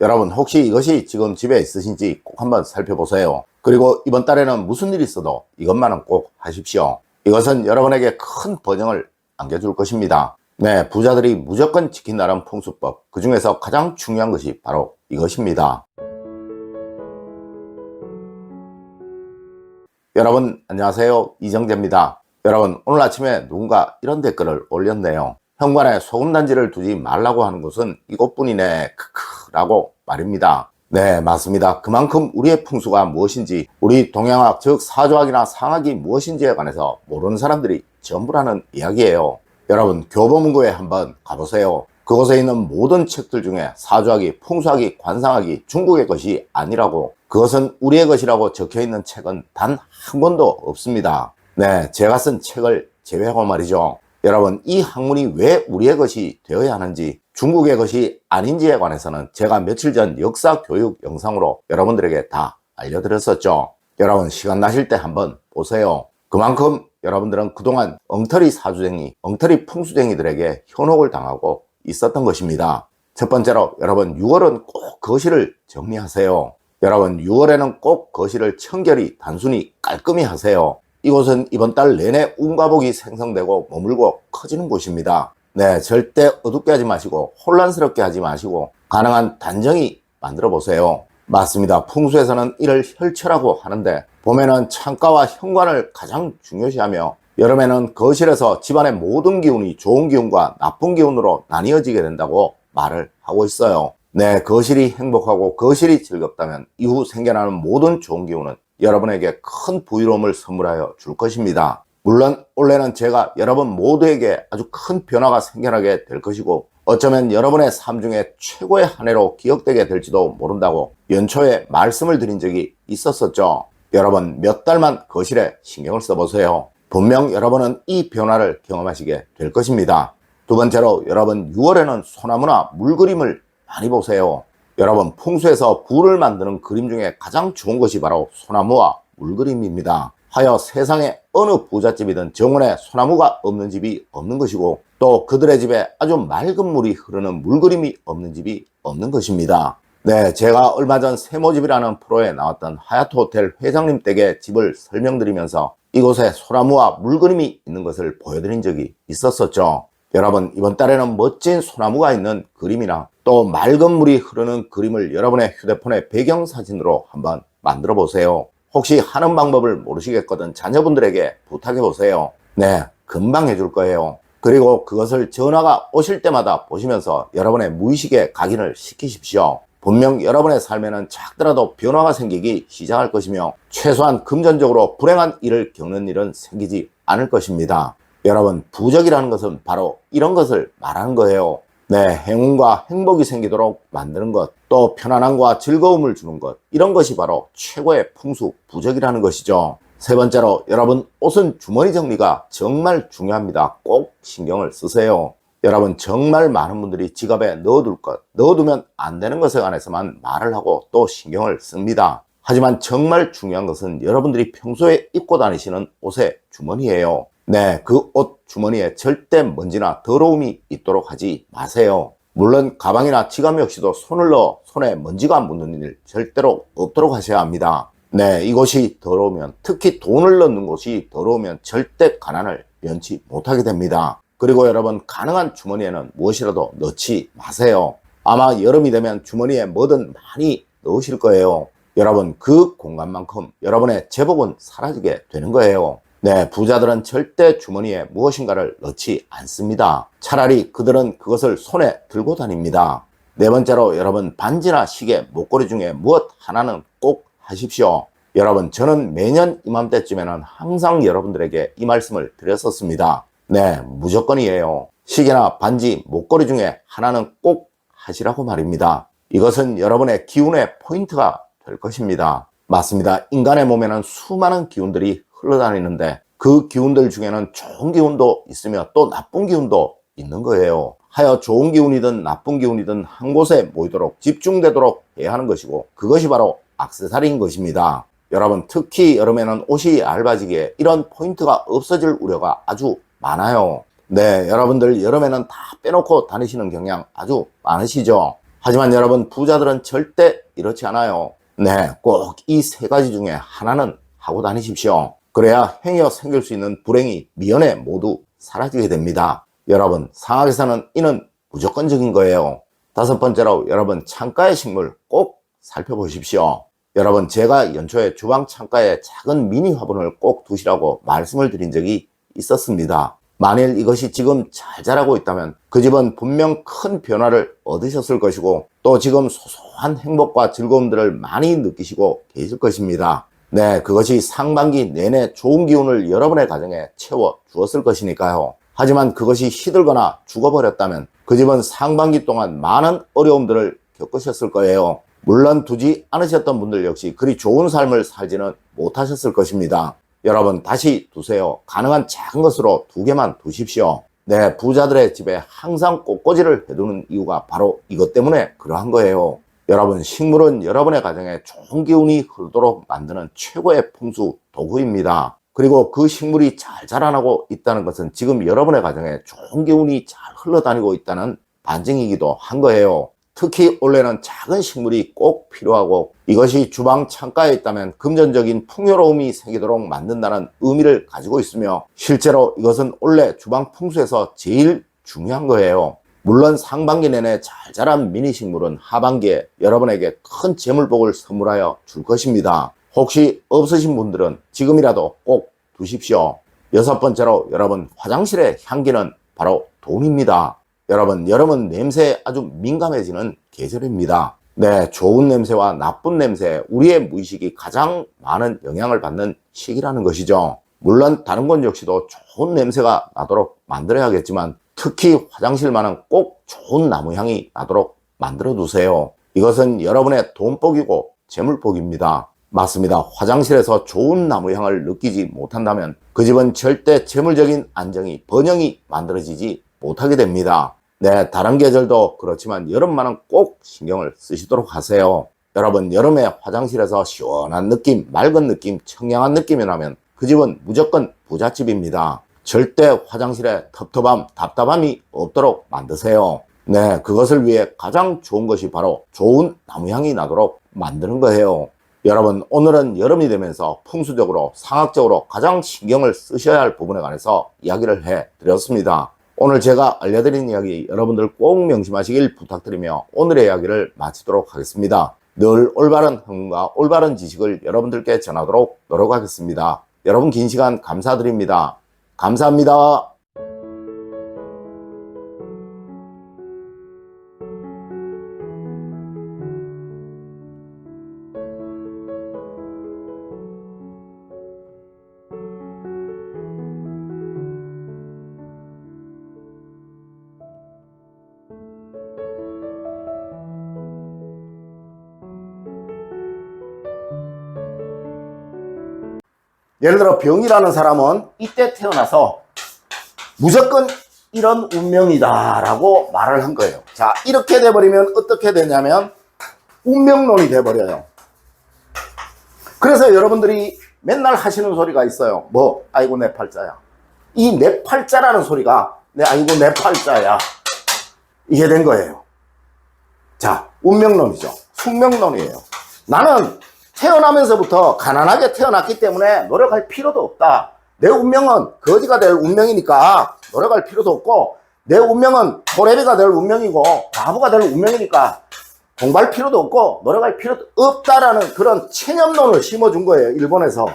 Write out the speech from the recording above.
여러분 혹시 이것이 지금 집에 있으신지 꼭 한번 살펴보세요. 그리고 이번 달에는 무슨 일이 있어도 이것만은 꼭 하십시오. 이것은 여러분에게 큰 번영을 안겨줄 것입니다. 네, 부자들이 무조건 지킨다는 풍수법, 그 중에서 가장 중요한 것이 바로 이것입니다. 여러분 안녕하세요, 이정재입니다. 여러분 오늘 아침에 누군가 이런 댓글을 올렸네요. 현관에 소금단지를 두지 말라고 하는 것은 이것뿐이네 크크 라고 말입니다. 네, 맞습니다. 그만큼 우리의 풍수가 무엇인지, 우리 동양학 즉 사조학이나 상학이 무엇인지에 관해서 모르는 사람들이 전부라는 이야기예요. 여러분 교보문고에 한번 가보세요. 그곳에 있는 모든 책들 중에 사조학이, 풍수학이, 관상학이 중국의 것이 아니라고, 그것은 우리의 것이라고 적혀있는 책은 단 한 권도 없습니다. 네, 제가 쓴 책을 제외하고 말이죠. 여러분 이 학문이 왜 우리의 것이 되어야 하는지, 중국의 것이 아닌지에 관해서는 제가 며칠 전 역사 교육 영상으로 여러분들에게 다 알려드렸었죠. 여러분 시간 나실 때 한번 보세요. 그만큼 여러분들은 그동안 엉터리 사주쟁이, 엉터리 풍수쟁이들에게 현혹을 당하고 있었던 것입니다. 첫 번째로 여러분 6월은 꼭 거실을 정리하세요. 여러분 6월에는 꼭 거실을 청결히 단순히 깔끔히 하세요. 이곳은 이번 달 내내 운과 복이 생성되고 머물고 커지는 곳입니다. 네, 절대 어둡게 하지 마시고 혼란스럽게 하지 마시고 가능한 단정히 만들어 보세요. 맞습니다. 풍수에서는 이를 혈처라고 하는데, 봄에는 창가와 현관을 가장 중요시하며 여름에는 거실에서 집안의 모든 기운이 좋은 기운과 나쁜 기운으로 나뉘어지게 된다고 말을 하고 있어요. 네, 거실이 행복하고 거실이 즐겁다면 이후 생겨나는 모든 좋은 기운은 여러분에게 큰 부유로움을 선물하여 줄 것입니다. 물론 올해는 제가 여러분 모두에게 아주 큰 변화가 생겨나게 될 것이고, 어쩌면 여러분의 삶 중에 최고의 한 해로 기억되게 될지도 모른다고 연초에 말씀을 드린 적이 있었었죠. 여러분 몇 달만 거실에 신경을 써보세요. 분명 여러분은 이 변화를 경험하시게 될 것입니다. 두 번째로 여러분 6월에는 소나무나 물그림을 많이 보세요. 여러분 풍수에서 부를 만드는 그림 중에 가장 좋은 것이 바로 소나무와 물그림입니다. 하여 세상에 어느 부잣집이든 정원에 소나무가 없는 집이 없는 것이고, 또 그들의 집에 아주 맑은 물이 흐르는 물그림이 없는 집이 없는 것입니다. 네, 제가 얼마 전 세모집이라는 프로에 나왔던 하얏트 호텔 회장님 댁의 집을 설명드리면서 이곳에 소나무와 물그림이 있는 것을 보여드린 적이 있었었죠. 여러분 이번 달에는 멋진 소나무가 있는 그림이나 또 맑은 물이 흐르는 그림을 여러분의 휴대폰의 배경사진으로 한번 만들어 보세요. 혹시 하는 방법을 모르시겠거든 자녀분들에게 부탁해 보세요. 네, 금방 해줄 거예요. 그리고 그것을 전화가 오실 때마다 보시면서 여러분의 무의식에 각인을 시키십시오. 분명 여러분의 삶에는 작더라도 변화가 생기기 시작할 것이며 최소한 금전적으로 불행한 일을 겪는 일은 생기지 않을 것입니다. 여러분 부적이라는 것은 바로 이런 것을 말하는 거예요. 네, 행운과 행복이 생기도록 만드는 것, 또 편안함과 즐거움을 주는 것, 이런 것이 바로 최고의 풍수 부적이라는 것이죠. 세 번째로 여러분 옷은 주머니 정리가 정말 중요합니다. 꼭 신경을 쓰세요. 여러분 정말 많은 분들이 지갑에 넣어둘 것, 넣어두면 안 되는 것에 관해서만 말을 하고 또 신경을 씁니다. 하지만 정말 중요한 것은 여러분들이 평소에 입고 다니시는 옷의 주머니예요. 네, 그 옷 주머니에 절대 먼지나 더러움이 있도록 하지 마세요. 물론 가방이나 지갑 역시도 손을 넣어 손에 먼지가 묻는 일 절대로 없도록 하셔야 합니다. 네, 이곳이 더러우면, 특히 돈을 넣는 곳이 더러우면 절대 가난을 면치 못하게 됩니다. 그리고 여러분 가능한 주머니에는 무엇이라도 넣지 마세요. 아마 여름이 되면 주머니에 뭐든 많이 넣으실 거예요. 여러분 그 공간만큼 여러분의 제복은 사라지게 되는 거예요. 네, 부자들은 절대 주머니에 무엇인가를 넣지 않습니다. 차라리 그들은 그것을 손에 들고 다닙니다. 네 번째로 여러분 반지나 시계, 목걸이 중에 무엇 하나는 꼭 하십시오. 여러분 저는 매년 이맘때쯤에는 항상 여러분들에게 이 말씀을 드렸었습니다. 네, 무조건이에요. 시계나 반지, 목걸이 중에 하나는 꼭 하시라고 말입니다. 이것은 여러분의 기운의 포인트가 될 것입니다. 맞습니다. 인간의 몸에는 수많은 기운들이 흘러다니는데 그 기운들 중에는 좋은 기운도 있으며 또 나쁜 기운도 있는 거예요. 하여 좋은 기운이든 나쁜 기운이든 한 곳에 모이도록 집중되도록 해야 하는 것이고, 그것이 바로 액세서리인 것입니다. 여러분 특히 여름에는 옷이 얇아지기에 이런 포인트가 없어질 우려가 아주 많아요. 네, 여러분들 여름에는 다 빼놓고 다니시는 경향 아주 많으시죠. 하지만 여러분, 부자들은 절대 이렇지 않아요. 네, 꼭 이 세 가지 중에 하나는 하고 다니십시오. 그래야 행여 생길 수 있는 불행이 미연에 모두 사라지게 됩니다. 여러분, 상학에서는 이는 무조건적인 거예요. 다섯 번째로, 여러분, 창가의 식물 꼭 살펴보십시오. 여러분, 제가 연초에 주방 창가에 작은 미니 화분을 꼭 두시라고 말씀을 드린 적이 있었습니다. 만일 이것이 지금 잘 자라고 있다면 그 집은 분명 큰 변화를 얻으셨을 것이고, 또 지금 소소한 행복과 즐거움들을 많이 느끼시고 계실 것입니다. 네, 그것이 상반기 내내 좋은 기운을 여러분의 가정에 채워 주었을 것이니까요. 하지만 그것이 시들거나 죽어버렸다면 그 집은 상반기 동안 많은 어려움들을 겪으셨을 거예요. 물론 두지 않으셨던 분들 역시 그리 좋은 삶을 살지는 못하셨을 것입니다. 여러분, 다시 두세요. 가능한 작은 것으로 2개만 두십시오. 네, 부자들의 집에 항상 꽃꽂이를 해두는 이유가 바로 이것 때문에 그러한 거예요. 여러분, 식물은 여러분의 가정에 좋은 기운이 흐르도록 만드는 최고의 풍수 도구입니다. 그리고 그 식물이 잘 자라나고 있다는 것은 지금 여러분의 가정에 좋은 기운이 잘 흘러다니고 있다는 반증이기도 한 거예요. 특히 올해는 작은 식물이 꼭 필요하고, 이것이 주방 창가에 있다면 금전적인 풍요로움이 생기도록 만든다는 의미를 가지고 있으며, 실제로 이것은 올해 주방 풍수에서 제일 중요한 거예요. 물론 상반기 내내 잘 자란 미니 식물은 하반기에 여러분에게 큰 재물복을 선물하여 줄 것입니다. 혹시 없으신 분들은 지금이라도 꼭 두십시오. 여섯 번째로, 여러분, 화장실의 향기는 바로 돈입니다. 여러분, 여름은 냄새에 아주 민감해지는 계절입니다. 네, 좋은 냄새와 나쁜 냄새, 우리의 무의식이 가장 많은 영향을 받는 시기라는 것이죠. 물론 다른 건 역시도 좋은 냄새가 나도록 만들어야겠지만, 특히 화장실만은 꼭 좋은 나무향이 나도록 만들어 두세요. 이것은 여러분의 돈복이고 재물복입니다. 맞습니다. 화장실에서 좋은 나무향을 느끼지 못한다면 그 집은 절대 재물적인 안정이, 번영이 만들어지지 못하게 됩니다. 네, 다른 계절도 그렇지만 여름만은 꼭 신경을 쓰시도록 하세요. 여러분, 여름에 화장실에서 시원한 느낌, 맑은 느낌, 청량한 느낌이 나면 그 집은 무조건 부잣집입니다. 절대 화장실에 텁텁함, 답답함이 없도록 만드세요. 네, 그것을 위해 가장 좋은 것이 바로 좋은 나무향이 나도록 만드는 거예요. 여러분, 오늘은 여름이 되면서 풍수적으로, 상학적으로 가장 신경을 쓰셔야 할 부분에 관해서 이야기를 해드렸습니다. 오늘 제가 알려드린 이야기 여러분들 꼭 명심하시길 부탁드리며 오늘의 이야기를 마치도록 하겠습니다. 늘 올바른 행운과 올바른 지식을 여러분들께 전하도록 노력하겠습니다. 여러분, 긴 시간 감사드립니다. 감사합니다. 예를 들어 병이라는 사람은 이때 태어나서 무조건 이런 운명이다 라고 말을 한 거예요. 자, 이렇게 돼버리면 어떻게 되냐면 운명론이 돼버려요. 그래서 여러분들이 맨날 하시는 소리가 있어요. 뭐, 아이고 내 팔자야. 이 내 팔자라는 소리가 아이고 내 팔자야, 이게 된 거예요. 자, 운명론이죠. 숙명론이에요. 나는 태어나면서부터 가난하게 태어났기 때문에 노력할 필요도 없다. 내 운명은 거지가 될 운명이니까 노력할 필요도 없고, 내 운명은 호래비가 될 운명이고 바보가 될 운명이니까 공부할 필요도 없고 노력할 필요도 없다라는 그런 체념론을 심어준 거예요, 일본에서.